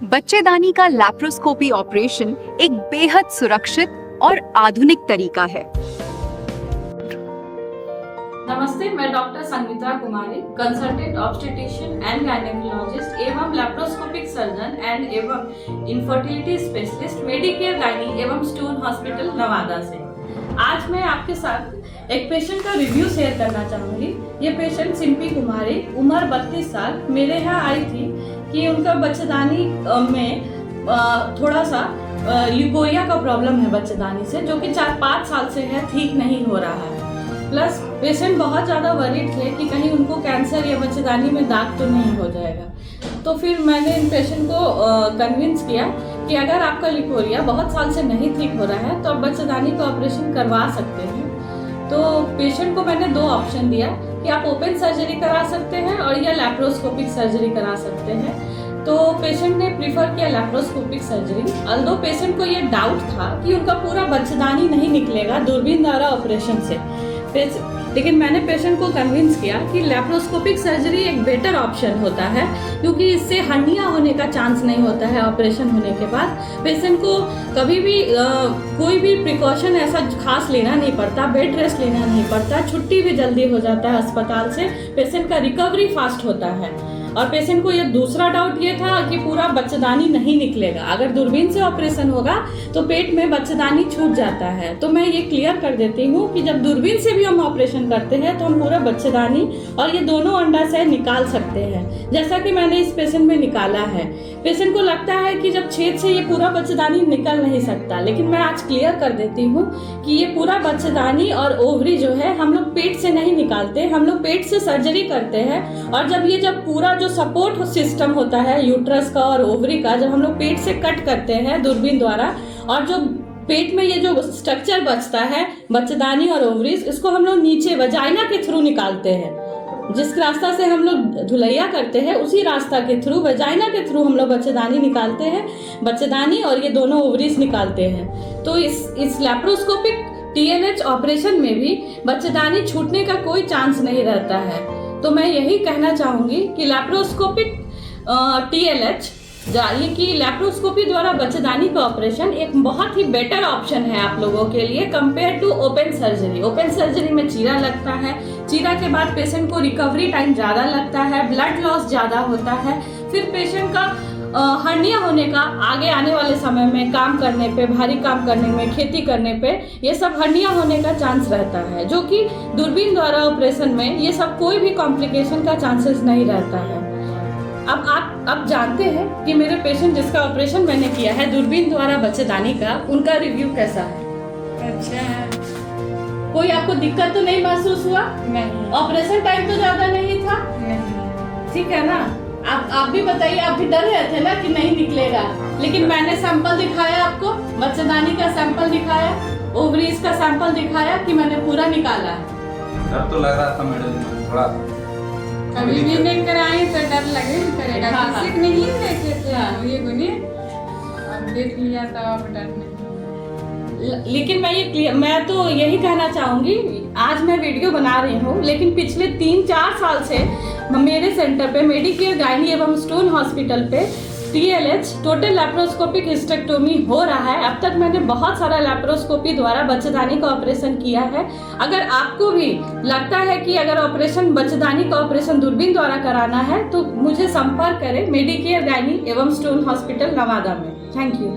बच्चेदानी का laparoscopy operation एक बेहद सुरक्षित और आधुनिक तरीका है। नमस्ते, मैं doctor Sangeeta Kumari, consultant obstetrician and gynaecologist एवं लैप्रोस्कोपिक सर्जन एवं इनफर्टिलिटी स्पेशलिस्ट मेडिकेयर गायनी एवं स्टोन हॉस्पिटल नवादा से। आज मैं आपके साथ एक पेशेंट का रिव्यू शेयर करना चाहूँगी। ये पेशेंट सिंपी कुमारी, उम्र 32 साल, मेरे यहाँ आई थी कि उनका बच्चेदानी में थोड़ा सा ल्यूकोरिया का प्रॉब्लम है बच्चेदानी से, जो कि 4-5 साल से है, ठीक नहीं हो रहा है। प्लस पेशेंट बहुत ज़्यादा वरीड थे कि कहीं उनको कैंसर या बच्चेदानी में दाग तो नहीं हो जाएगा। तो फिर मैंने इन पेशेंट को कन्विंस किया कि अगर आपका ल्यूकोरिया बहुत साल से नहीं ठीक हो रहा है तो आप बच्चेदानी का ऑपरेशन करवा सकते हैं। तो पेशेंट को मैंने 2 ऑप्शन दिया कि आप ओपन सर्जरी करा सकते हैं और या लैप्रोस्कोपिक सर्जरी करा सकते हैं। तो पेशेंट ने प्रीफर किया लैप्रोस्कोपिक सर्जरी। अल्दो पेशेंट को ये डाउट था कि उनका पूरा बच्चेदानी नहीं निकलेगा दूरबीन द्वारा ऑपरेशन से, लेकिन मैंने पेशेंट को कन्विंस किया कि लैप्रोस्कोपिक सर्जरी एक बेटर ऑप्शन होता है, क्योंकि इससे हर्निया होने का चांस नहीं होता है ऑपरेशन होने के बाद। पेशेंट को कभी भी कोई भी प्रिकॉशन ऐसा खास लेना नहीं पड़ता, बेड रेस्ट लेना नहीं पड़ता, छुट्टी भी जल्दी हो जाता है अस्पताल से, पेशेंट का रिकवरी फास्ट होता है। और पेशेंट को ये दूसरा डाउट ये था कि पूरा बच्चेदानी नहीं निकलेगा, अगर दूरबीन से ऑपरेशन होगा तो पेट में बच्चेदानी छूट जाता है। तो मैं ये क्लियर कर देती हूँ कि जब दूरबीन से भी हम ऑपरेशन करते हैं तो हम पूरा बच्चेदानी और ये दोनों अंडाशय निकाल सकते हैं, जैसा कि मैंने इस पेशेंट में निकाला है। पेशेंट को लगता है कि जब छेद से ये पूरा बच्चेदानी निकल नहीं सकता, लेकिन मैं आज क्लियर कर देती हूँ कि ये पूरा बच्चेदानी और ओवरी जो है हम लोग पेट से नहीं निकालते, हम लोग पेट से सर्जरी करते हैं। और जब पूरा जो सपोर्ट सिस्टम होता है यूट्रस का और ओवरी का, जब हम लोग पेट से कट करते हैं दूरबीन द्वारा, और जो पेट में ये जो स्ट्रक्चर बचता है बच्चेदानी और ओवरीज, इसको हम लोग नीचे वजाइना के थ्रू निकालते हैं। जिस रास्ता से हम लोग धुलैया करते हैं उसी रास्ता के थ्रू, वजाइना के थ्रू हम लोग बच्चेदानी निकालते हैं, बच्चेदानी और ये दोनों ओवरीज निकालते हैं। तो इस लैप्रोस्कोपिक TLH ऑपरेशन में भी बच्चेदानी छूटने का कोई चांस नहीं रहता है। तो मैं यही कहना चाहूँगी कि लैप्रोस्कोपिक TLH ये कि लैप्रोस्कोपी द्वारा बच्चेदानी का ऑपरेशन एक बहुत ही बेटर ऑप्शन है आप लोगों के लिए compare to open surgery. Open surgery में चीरा लगता है, चीरा के बाद पेशेंट को रिकवरी टाइम ज़्यादा लगता है, ब्लड लॉस ज़्यादा होता है, फिर पेशेंट का हर्निया होने का आगे आने वाले समय में काम करने पे, भारी काम करने में, खेती करने पे ये सब हर्निया होने का चांस रहता है, जो कि दूरबीन द्वारा ऑपरेशन में ये सब कोई भी कॉम्प्लिकेशन का चांसेस नहीं रहता है। अब जानते हैं कि मेरे पेशेंट जिसका ऑपरेशन मैंने किया है दूरबीन द्वारा बच्चेदानी का, उनका रिव्यू कैसा है। अच्छा है। कोई आपको दिक्कत तो नहीं महसूस हुआ? नहीं। ऑपरेशन टाइम तो ज्यादा नहीं था? नहीं। ठीक है ना। आप भी बताइए, आप भी डर रहे थे ना कि नहीं निकलेगा, लेकिन मैंने सैंपल दिखाया आपको, बच्चेदानी का सैंपल दिखाया, ओवरीज का सैंपल दिखाया कि मैंने पूरा निकाला है। डर तो लग रहा था मैडम, थोड़ा कभी भी नहीं कराए तो डर लगे करेगा। हाँ। किसी नहीं देखे थे हाँ। ये गुनी, अब देख लिया तो अब डर नहीं। लेकिन मैं तो यही कहना चाहूँगी, आज मैं वीडियो बना रही हूँ, लेकिन पिछले 3-4 साल से मेरे सेंटर पे मेडिकेयर गायनी एवं स्टोन हॉस्पिटल पे TLH टोटल लैप्रोस्कोपिक हिस्टेक्टोमी हो रहा है। अब तक मैंने बहुत सारा लैप्रोस्कोपी द्वारा बच्चेदानी का ऑपरेशन किया है। अगर आपको भी लगता है कि अगर ऑपरेशन बच्चेदानी का ऑपरेशन दूरबीन द्वारा कराना है तो मुझे संपर्क करें मेडिकेयर गायनी एवं स्टोन हॉस्पिटल नवादा में। Thank you.